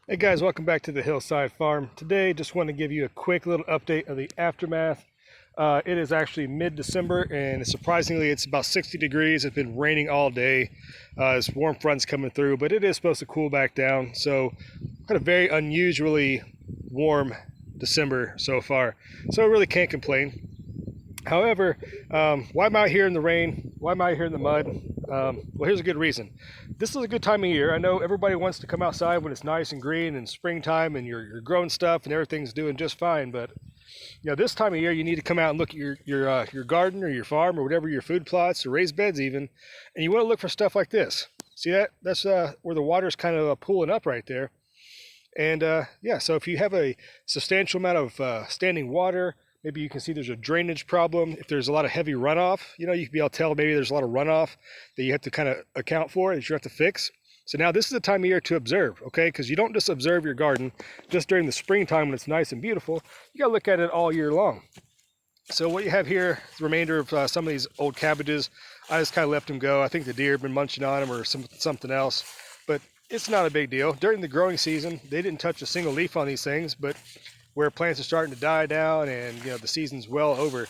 Hey guys, welcome back to the Hillside Farm. Today, just want to give you a quick little update of the aftermath. It is actually mid-December, and surprisingly, it's about 60 degrees. It's been raining all day. This warm front's coming through, but it is supposed to cool back down. So, had a very unusually warm December so far. So, I really can't complain. However, why am I out here in the rain? Why am I out here in the mud? Well, here's a good reason. This is a good time of year. I know everybody wants to come outside when it's nice and green and springtime and you're growing stuff and everything's doing just fine. But this time of year you need to come out and look at your garden or your farm or whatever, your food plots or raised beds even, and you want to look for stuff like this. See that? That's where the water's kind of pooling up right there. And so if you have a substantial amount of standing water, maybe you can see there's a drainage problem. If there's a lot of heavy runoff, you can be able to tell maybe there's a lot of runoff that you have to kind of account for, that you have to fix. So now this is the time of year to observe, okay? Because you don't just observe your garden just during the springtime when it's nice and beautiful. You gotta look at it all year long. So what you have here, the remainder of some of these old cabbages, I just kind of left them go. I think the deer have been munching on them or something else, but it's not a big deal. During the growing season, they didn't touch a single leaf on these things, but where plants are starting to die down and the season's well over,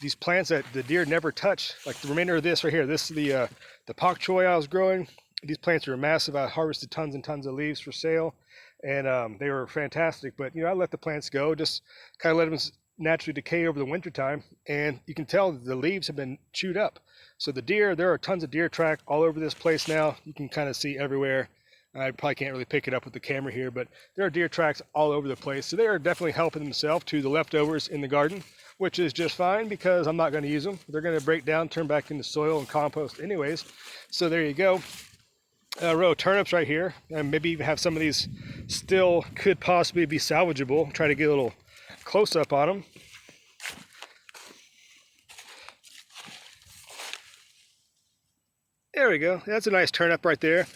these plants that the deer never touch, like the remainder of this right here, this is the pak choi I was growing. These plants are massive. I harvested tons and tons of leaves for sale, and they were fantastic. But I let the plants go, just kind of let them naturally decay over the winter time, and you can tell the leaves have been chewed up. So there are tons of deer track all over this place now. You can kind of see everywhere. I probably can't really pick it up with the camera here, but there are deer tracks all over the place. So they are definitely helping themselves to the leftovers in the garden, which is just fine because I'm not going to use them. They're going to break down, turn back into soil and compost anyways. So there you go. A row of turnips right here, and maybe even have some of these still could possibly be salvageable. Try to get a little close up on them. There we go. That's a nice turnip right there.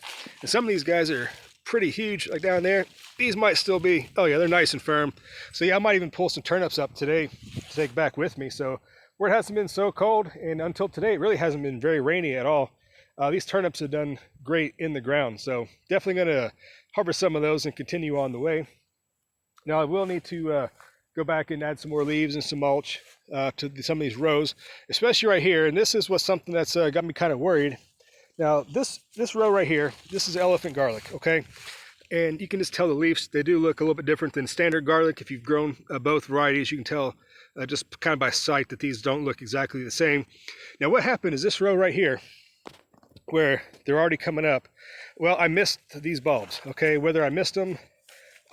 And some of these guys are pretty huge, like down there. These might still be, oh yeah, they're nice and firm. So yeah, I might even pull some turnips up today to take back with me. So where it hasn't been so cold, and until today, it really hasn't been very rainy at all. These turnips have done great in the ground. So definitely going to harvest some of those and continue on the way. Now I will need to go back and add some more leaves and some mulch to some of these rows, especially right here. And this is something that's got me kind of worried. Now this row right here, this is elephant garlic, okay? And you can just tell the leaves, they do look a little bit different than standard garlic. If you've grown both varieties, you can tell just kind of by sight that these don't look exactly the same. Now what happened is this row right here, where they're already coming up, well, I missed these bulbs, okay? Whether I missed them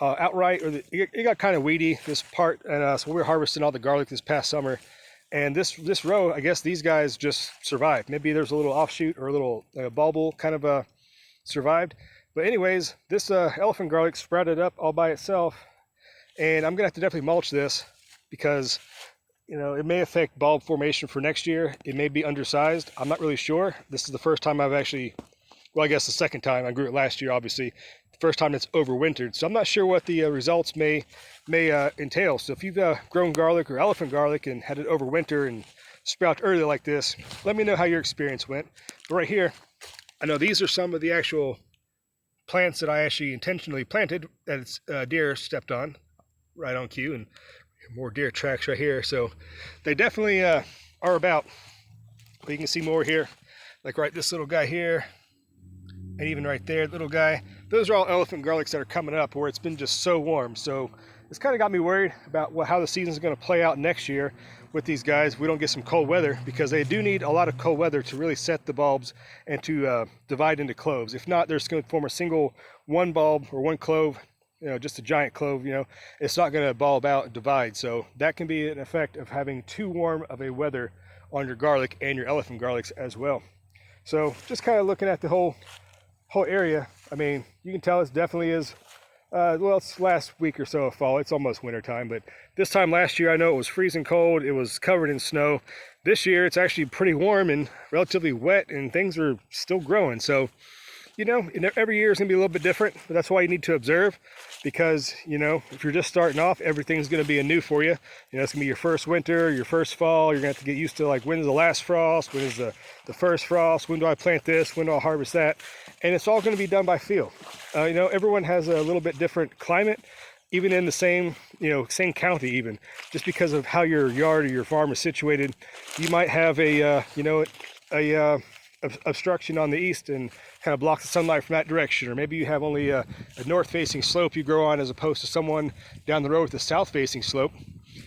outright or it got kind of weedy, this part, and so we were harvesting all the garlic this past summer. And this row, I guess these guys just survived. Maybe there's a little offshoot or a little bulbul kind of survived. But anyways, this elephant garlic sprouted up all by itself. And I'm going to have to definitely mulch this because, it may affect bulb formation for next year. It may be undersized. I'm not really sure. This is the first time I've actually, well, I guess the second time. I grew it last year, obviously. The first time it's overwintered. So I'm not sure what the results may entail. So if you've grown garlic or elephant garlic and had it overwinter and sprout early like this, let me know how your experience went. But right here, I know these are some of the actual plants that I actually intentionally planted that deer stepped on, right on cue, and more deer tracks right here. So they definitely are about. But you can see more here, like right this little guy here, and even right there, little guy. Those are all elephant garlics that are coming up where it's been just so warm. So it's kind of got me worried about how the season's going to play out next year with these guys. We don't get some cold weather, because they do need a lot of cold weather to really set the bulbs and to divide into cloves. If not, they're just going to form a single one bulb or one clove, just a giant clove. It's not going to bulb out and divide. So that can be an effect of having too warm of a weather on your garlic and your elephant garlics as well. So just kind of looking at the whole area, I mean, you can tell it definitely is, well, it's last week or so of fall. It's almost winter time, but this time last year, I know it was freezing cold. It was covered in snow. This year, it's actually pretty warm and relatively wet, and things are still growing. So you know, every year is going to be a little bit different, but that's why you need to observe, because, you know, if you're just starting off, everything's going to be anew for you. You know, it's going to be your first winter, your first fall. You're going to have to get used to, like, when is the last frost? When is the first frost? When do I plant this? When do I harvest that? And it's all going to be done by feel. You know, everyone has a little bit different climate, even in the same, you know, same county even. Just because of how your yard or your farm is situated, you might have a, you know, obstruction on the east and kind of blocks the sunlight from that direction, or maybe you have only a north-facing slope you grow on as opposed to someone down the road with a south-facing slope.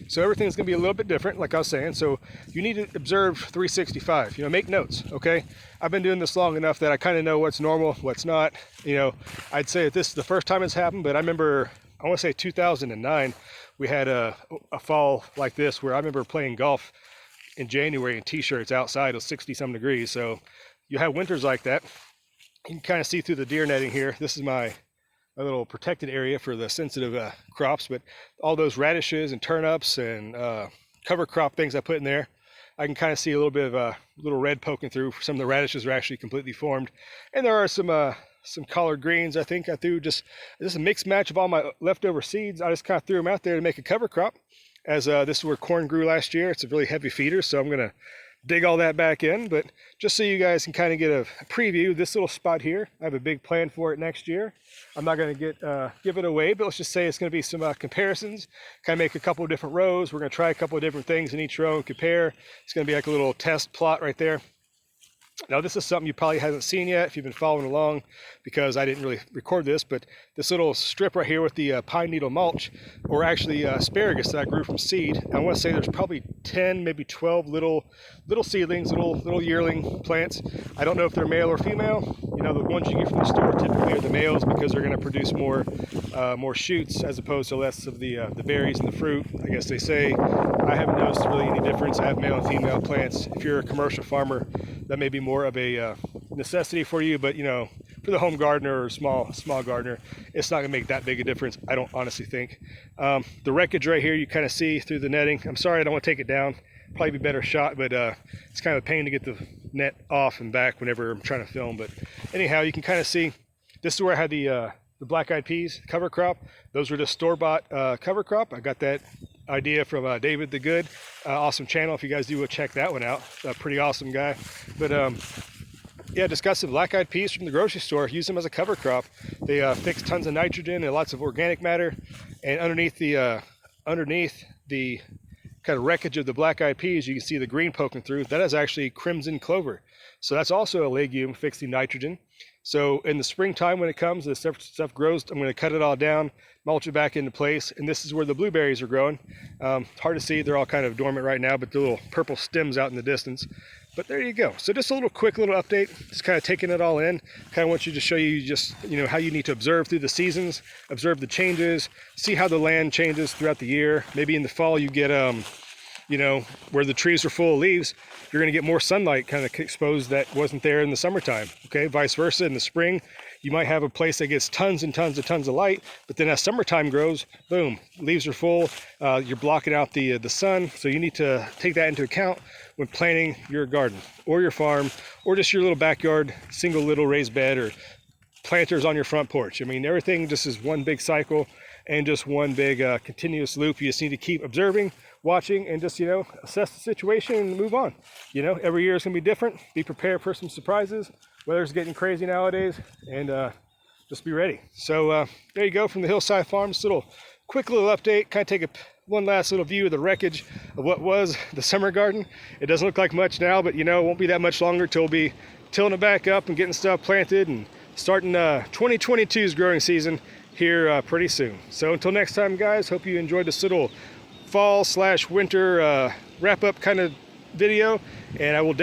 So everything's going to be a little bit different, like I was saying. So you need to observe 365. You know, make notes. Okay, I've been doing this long enough that I kind of know what's normal, what's not. You know, I'd say that this is the first time it's happened, but I remember, I want to say 2009, we had a fall like this where I remember playing golf in January in t-shirts outside. It was 60-some degrees. So you have winters like that. You can kind of see through the deer netting here. This is my little protected area for the sensitive crops, but all those radishes and turnips and cover crop things I put in there, I can kind of see a little bit of a little red poking through. Some of the radishes are actually completely formed, and there are some collard greens. I think I threw just a mixed match of all my leftover seeds. I just kind of threw them out there to make a cover crop, as this is where corn grew last year. It's a really heavy feeder, so I'm gonna dig all that back in. But just so you guys can kind of get a preview, this little spot here, I have a big plan for it next year. I'm not going to give it away, but let's just say it's going to be some comparisons, kind of make a couple of different rows. We're going to try a couple of different things in each row and compare. It's going to be like a little test plot right there. Now, this is something you probably haven't seen yet if you've been following along, because I didn't really record this, but this little strip right here with the pine needle mulch, or actually asparagus that I grew from seed. I want to say there's probably 10, maybe 12 little seedlings, little yearling plants. I don't know if they're male or female. You know, the ones you get from the store typically are the males, because they're going to produce more shoots as opposed to less of the berries and the fruit, I guess they say. I haven't noticed really any difference. I have male and female plants. If you're a commercial farmer, that may be more of a necessity for you, but you know, for the home gardener or small gardener, it's not gonna make that big a difference, I don't honestly think. The wreckage right here, you kind of see through the netting. I'm sorry, I don't want to take it down. Probably be a better shot, but it's kind of a pain to get the net off and back whenever I'm trying to film. But anyhow, you can kind of see, this is where I had the black-eyed peas cover crop. Those were just store-bought cover crop. I got that idea from David the Good, awesome channel. If you guys do check that one out, a pretty awesome guy. But yeah, just got some black-eyed peas from the grocery store. Use them as a cover crop. They fix tons of nitrogen and lots of organic matter. And underneath the kind of wreckage of the black-eyed peas, you can see the green poking through. That is actually crimson clover. So that's also a legume fixing nitrogen. So in the springtime, when it comes, the stuff grows. I'm going to cut it all down, mulch it back into place, and this is where the blueberries are growing. Hard to see; they're all kind of dormant right now, but the little purple stems out in the distance. But there you go. So just a quick little update. Just kind of taking it all in. Kind of want you to show you just, you know, how you need to observe through the seasons, observe the changes, see how the land changes throughout the year. Maybe in the fall you get you know, where the trees are full of leaves, you're going to get more sunlight kind of exposed that wasn't there in the summertime. Okay, vice versa. In the spring, you might have a place that gets tons and tons of light, but then as summertime grows, boom, leaves are full. You're blocking out the sun, so you need to take that into account when planting your garden or your farm or just your little backyard, single little raised bed or planters on your front porch. I mean, everything just is one big cycle and just one big continuous loop. You just need to keep observing, watching, and just, you know, assess the situation and move on. You know, every year is going to be different. Be prepared for some surprises. Weather's getting crazy nowadays, and just be ready. So there you go from the Hillside Farm. Just a quick little update. Kind of take one last little view of the wreckage of what was the summer garden. It doesn't look like much now, but you know, it won't be that much longer till we'll be tilling it back up and getting stuff planted and starting 2022's growing season here pretty soon. So until next time, guys, hope you enjoyed this little fall/winter wrap-up kind of video, and I will